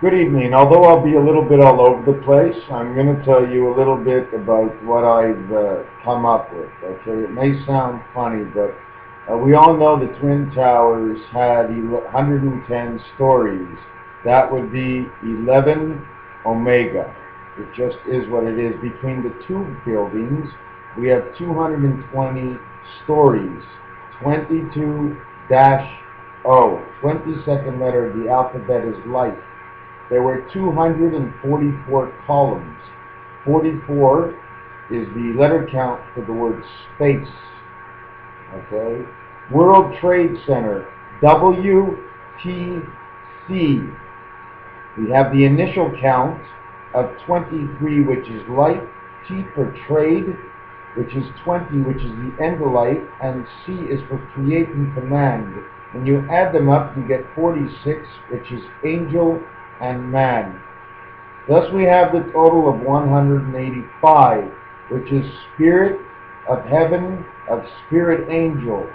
Good evening. Although I'll be a little bit all over the place, I'm going to tell you a little bit about what I've come up with. Okay, it may sound funny, but we all know the Twin Towers had 110 stories. That would be 11 Omega. It just is what it is. Between the two buildings, we have 220 stories. 22 dash O. 22nd letter of the alphabet is life. There were 244 columns. 44 is the letter count for the word space. Okay? World Trade Center, WTC. We have the initial count of 23, which is life, T for trade, which is 20, which is the end of life, and C is for create and command. When you add them up, you get 46, which is angel and man. Thus we have the total of 185, which is spirit of heaven, of spirit angel.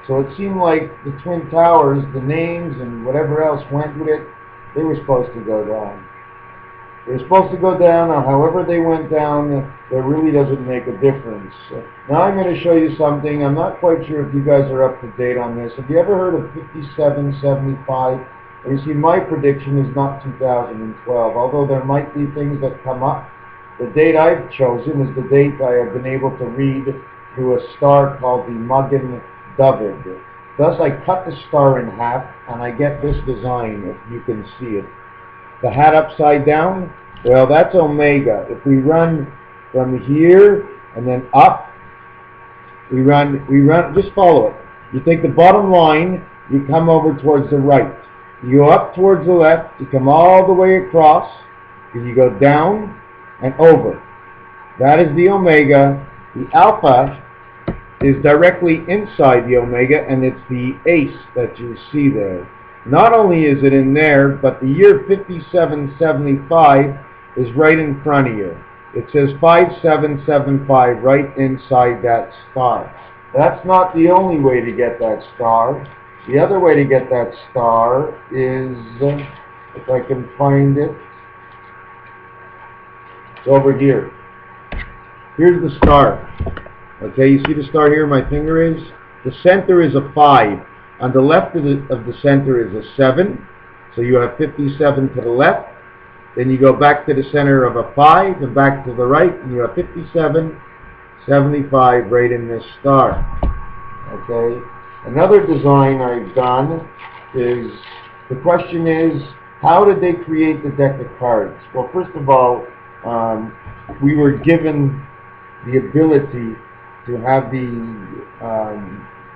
So it seemed like the Twin Towers, the names and whatever else went with it, they were supposed to go down. They were supposed to go down, or however they went down, that really doesn't make a difference. Now I'm going to show you something. I'm not quite sure if you guys are up to date on this. Have you ever heard of 5775? You see, my prediction is not 2012, although there might be things that come up. The date I've chosen is the date I have been able to read through a star called the Magen David. Thus I cut the star in half, and I get this design, if you can see it. The hat upside down, well, that's Omega. If we run from here and then up, we run, just follow it. You take the bottom line, you come over towards the right. You go up towards the left, you come all the way across, and you go down and over. That is the Omega. The Alpha is directly inside the Omega, and it's the ace that you see there. Not only is it in there, but the year 5775 is right in front of you. It says 5775 right inside that star. That's not the only way to get that star. The other way to get that star is, if I can find it, it's over here. Here's the star. Okay, you see the star here my finger is? The center is a 5. On the left of the center is a 7. So you have 57 to the left. Then you go back to the center of a 5 and back to the right, and you have 57, 75 right in this star. Okay? Another design I've done is, the question is, how did they create the deck of cards? Well, first of all, we were given the ability to have the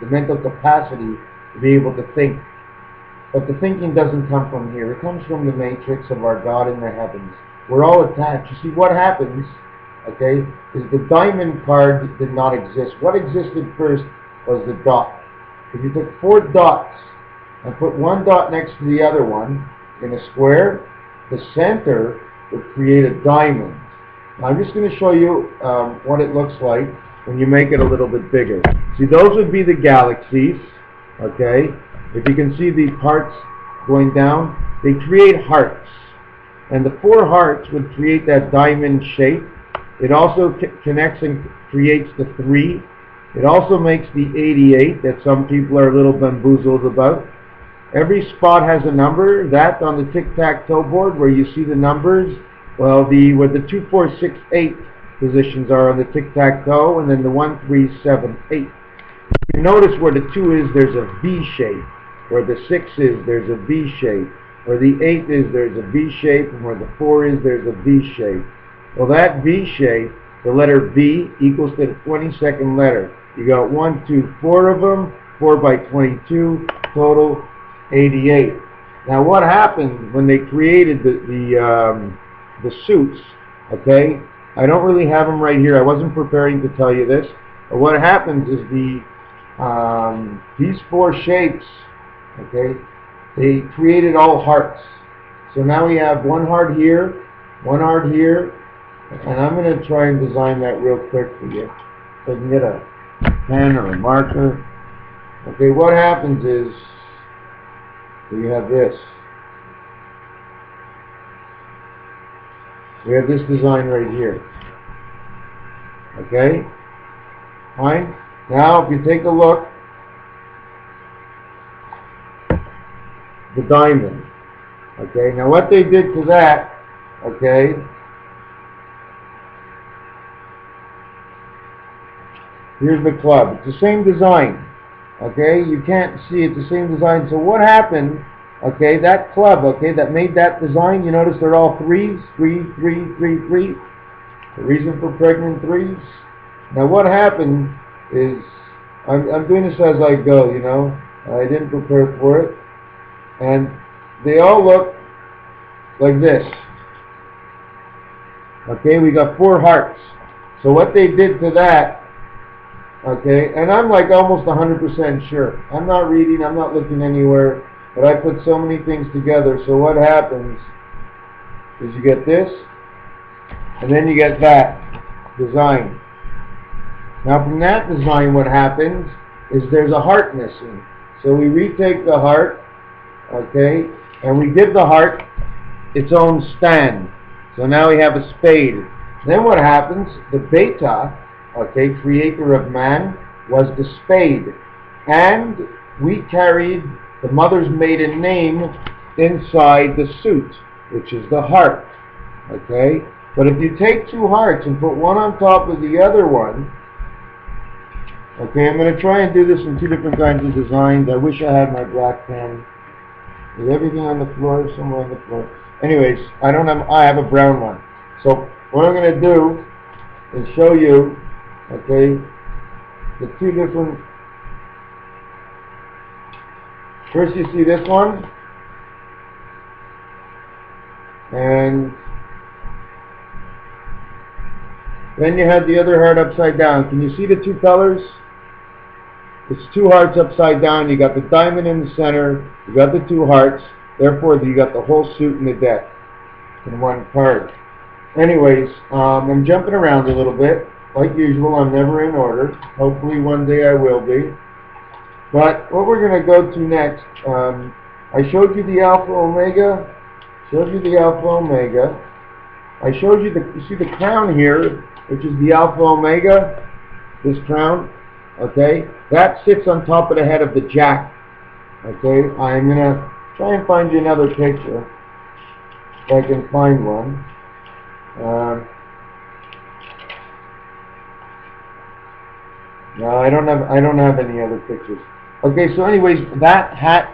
mental capacity to be able to think. But the thinking doesn't come from here. It comes from the matrix of our God in the heavens. We're all attached. You see, what happens, okay, is the diamond card did not exist. What existed first was the dot. If you took 4 dots and put one dot next to the other one in a square, the center would create a diamond. Now I'm just going to show you what it looks like when you make it a little bit bigger. See, those would be the galaxies, okay? If you can see the parts going down, they create hearts. And the 4 hearts would create that diamond shape. It also connects and creates the 3. It also makes the 88 that some people are a little bamboozled about. Every spot has a number. That on the tic-tac-toe board where you see the numbers, well, where the 2, 4, 6, 8 positions are on the tic-tac-toe, and then the 1, 3, 7, 8. You notice where the 2 is, there's a V shape. Where the 6 is, there's a V shape. Where the 8 is, there's a V shape. And where the 4 is, there's a V shape. Well, that V shape, the letter V equals to the 22nd letter. You got 1, 2, 4 of them, 4 by 22, total 88. Now what happened when they created the suits, okay? I don't really have them right here. I wasn't preparing to tell you this. But what happens is these 4 shapes, okay, they created all hearts. So now we have 1 heart here, 1 heart here, and I'm going to try and design that real quick for you. So I can get a pen or a marker. Okay, what happens is, we have this. We have this design right here. Okay? Fine? Now, if you take a look, the diamond. Okay? Now, what they did to that, okay, here's the club. It's the same design. Okay? You can't see it's the same design. So what happened, okay, that club, okay, that made that design, you notice they're all threes, 3, 3, 3, 3. The reason for pregnant threes. Now what happened is, I'm doing this as I go, you know. I didn't prepare for it. And they all look like this. Okay, we got 4 hearts. So what they did to that, okay, and I'm like almost 100% sure. I'm not reading, I'm not looking anywhere, but I put so many things together. So what happens is you get this, and then you get that design. Now from that design, what happens is there's a heart missing. So we retake the heart, okay, and we give the heart its own stand. So now we have a spade. Then what happens, the beta, okay, creator of man, was the spade. And we carried the mother's maiden name inside the suit, which is the heart, okay? But if you take 2 hearts and put one on top of the other one, okay, I'm going to try and do this in 2 different kinds of designs. I wish I had my black pen. Is everything on the floor? Somewhere on the floor. Anyways, I have a brown one. So what I'm going to do is show you, okay, the 2 different. First you see this one, and then you had the other heart upside down. Can you see the 2 colors? It's 2 hearts upside down. You got the diamond in the center. You got the 2 hearts. Therefore, you got the whole suit in the deck in one card. Anyways, I'm jumping around a little bit. Like usual, I'm never in order. Hopefully one day I will be. But what we're going to go to next, I showed you the Alpha Omega. Showed you the Alpha Omega. I showed you you see the crown here, which is the Alpha Omega. This crown, okay, that sits on top of the head of the Jack. Okay, I'm going to try and find you another picture, if I can find one. No, I don't have any other pictures. Okay, so anyways, that hat,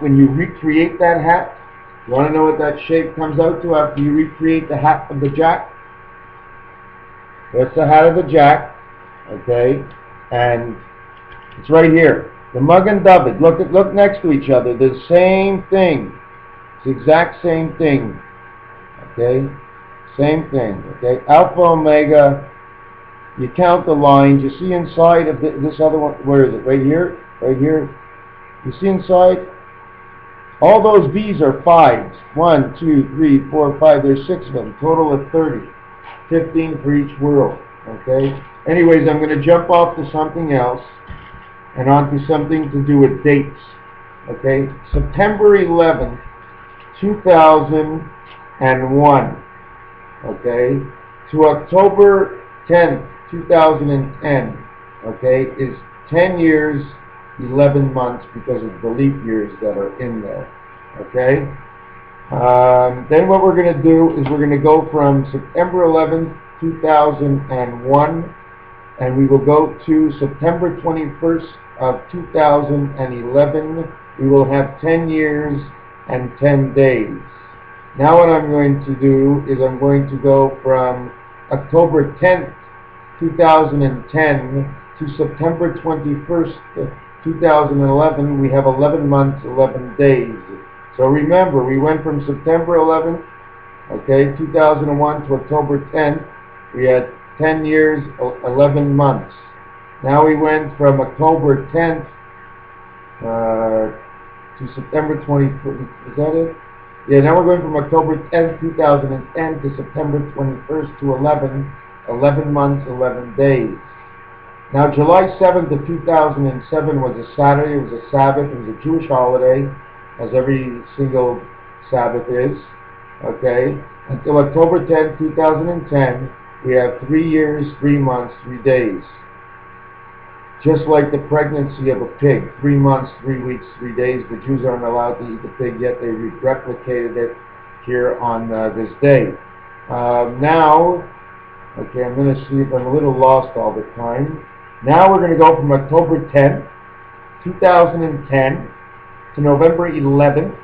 when you recreate that hat, you want to know what that shape comes out to after you recreate the hat of the Jack? That's the hat of the Jack, okay, and it's right here. The mug and David, look next to each other. The same thing. It's the exact same thing. Okay, same thing. Okay, Alpha Omega. You count the lines. You see inside of this other one. Where is it? Right here. Right here. You see inside. All those V's are 5s. 1, 2, 3, 4, 5. There's 6 of them. Total of 30. 15 for each world. Okay. Anyways, I'm going to jump off to something else and onto something to do with dates. Okay. September 11th, 2001. Okay. To October 10th, 2010. Okay. Is 10 years, 11 months because of the leap years that are in there. Okay. Then what we're going to do is we're going to go from September 11th, 2001, and we will go to September 21st of 2011. We will have 10 years and 10 days. Now what I'm going to do is I'm going to go from October 10th, 2010 to September 21st, 2011. We have 11 months, 11 days. So remember, we went from September 11th, okay, 2001 to October 10th. We had 10 years, 11 months. Now we went from October 10th to September 21st. Is that it? Yeah, now we're going from October 10th, 2010 to September 21st to 11 months, 11 days. Now July 7th of 2007 was a Saturday, it was a Sabbath, it was a Jewish holiday, as every single Sabbath is. okay, until October 10th, 2010, we have 3 years, 3 months, 3 days. Just like the pregnancy of a pig, 3 months, 3 weeks, 3 days. The Jews aren't allowed to eat the pig, yet they replicated it here on this day. Now, okay, I'm going to see if I'm a little lost all the time. Now we're going to go from October 10th, 2010 to November 11th,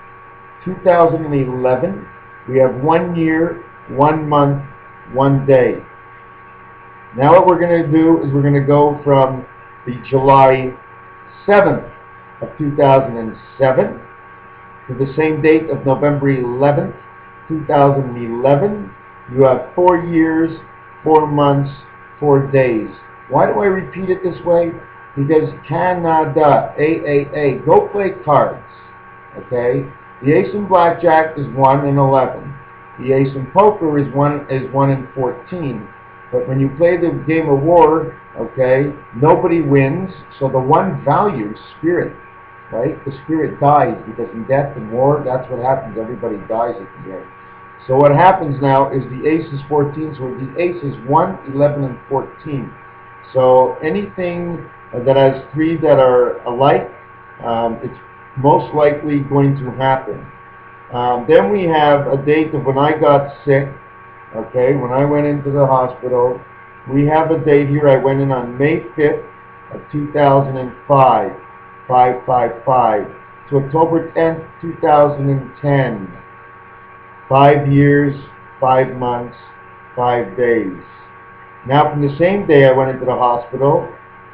2011. We have 1 year, 1 month, 1 day. Now what we're going to do is we're going to go from the July 7th of 2007 to the same date of November 11th, 2011. You have 4 years, 4 months, 4 days. Why do I repeat it this way? Because Canada, AAA, go play cards, okay? The ace in blackjack is 1 in 11. The ace in poker is 1 in 14. But when you play the game of war, okay, nobody wins. So the one value, spirit, right? The spirit dies, because in death and war, that's what happens. Everybody dies at the end. So what happens now is the ace is 14. So the ace is 1, 11, and 14. So anything that has 3 that are alike, it's most likely going to happen. Then we have a date of when I got sick. Okay, when I went into the hospital, we have a date here. I went in on May 5th of 2005, 555, to October 10th, 2010. 5 years, 5 months, 5 days. Now from the same day I went into the hospital,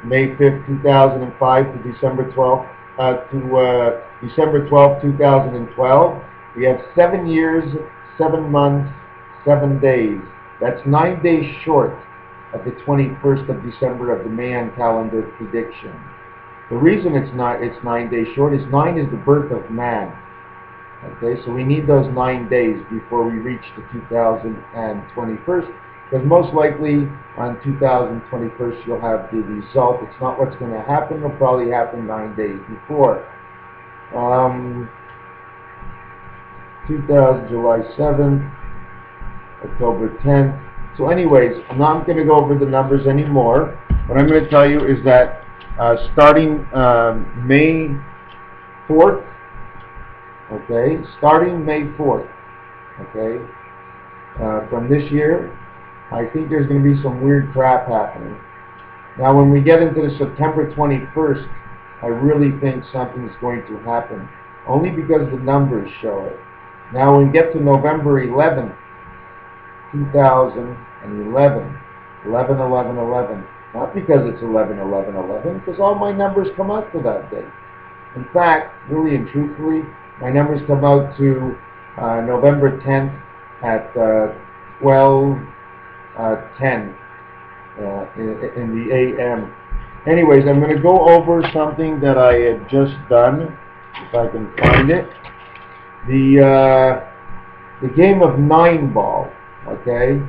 May 5th, 2005 to December 12th, December 12th, 2012, we have 7 years, 7 months, 7 days. That's 9 days short of the 21st of December of the Mayan calendar prediction. The reason it's 9 days short is 9 is the birth of man. Okay, so we need those 9 days before we reach the 2021st, because most likely on 2021st you'll have the result. It's not what's going to happen. It'll probably happen 9 days before. 2000, July 7th, October 10th. So anyways, I'm not going to go over the numbers anymore. What I'm going to tell you is that starting May 4th, okay, starting May 4th, okay, from this year, I think there's going to be some weird crap happening. Now when we get into the September 21st, I really think something's going to happen, only because the numbers show it. Now when we get to November 11th, 2011, 11, 11, 11. Not because it's 11, 11, 11, because all my numbers come out for that day. In fact, really and truthfully, my numbers come out to November 10th at 12:10 in the a.m. Anyways, I'm going to go over something that I had just done, if I can find it. The game of 9-ball. Okay,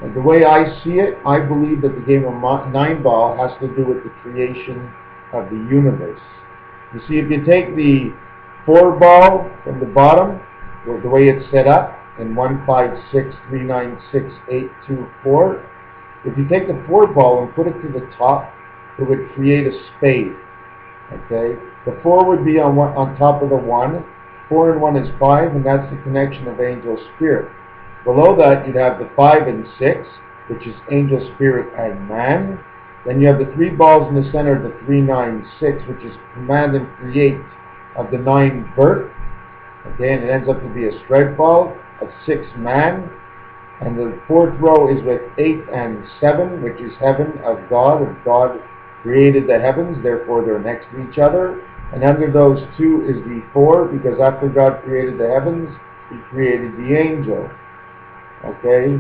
and the way I see it, I believe that the game of 9-ball has to do with the creation of the universe. You see, if you take the 4-ball from the bottom, the way it's set up, in 1, 5, 6, 3, 9, 6, 8, 2, 4, if you take the 4-ball and put it to the top, it would create a spade. Okay, the 4 would be on top of the 1. 4 and 1 is 5, and that's the connection of angel spirit. Below that, you'd have the 5 and 6, which is angel, spirit, and man. Then you have the 3 balls in the center, the 3, 9, 6, which is command and create of the 9 birth. Okay, and it ends up to be a strike ball of 6 man. And the 4th row is with 8 and 7, which is heaven of God. And God created the heavens, therefore they're next to each other. And under those 2 is the 4, because after God created the heavens, He created the angel. Okay,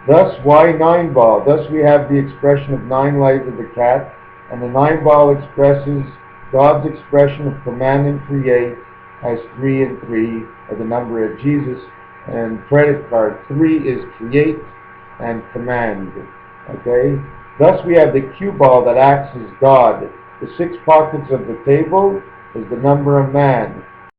thus why 9-ball? Thus we have the expression of 9 lives of the cat, and the 9-ball expresses God's expression of command and create as 3 and 3 are the number of Jesus, and credit card 3 is create and command. Okay, thus we have the cue ball that acts as God. The 6 pockets of the table is the number of man.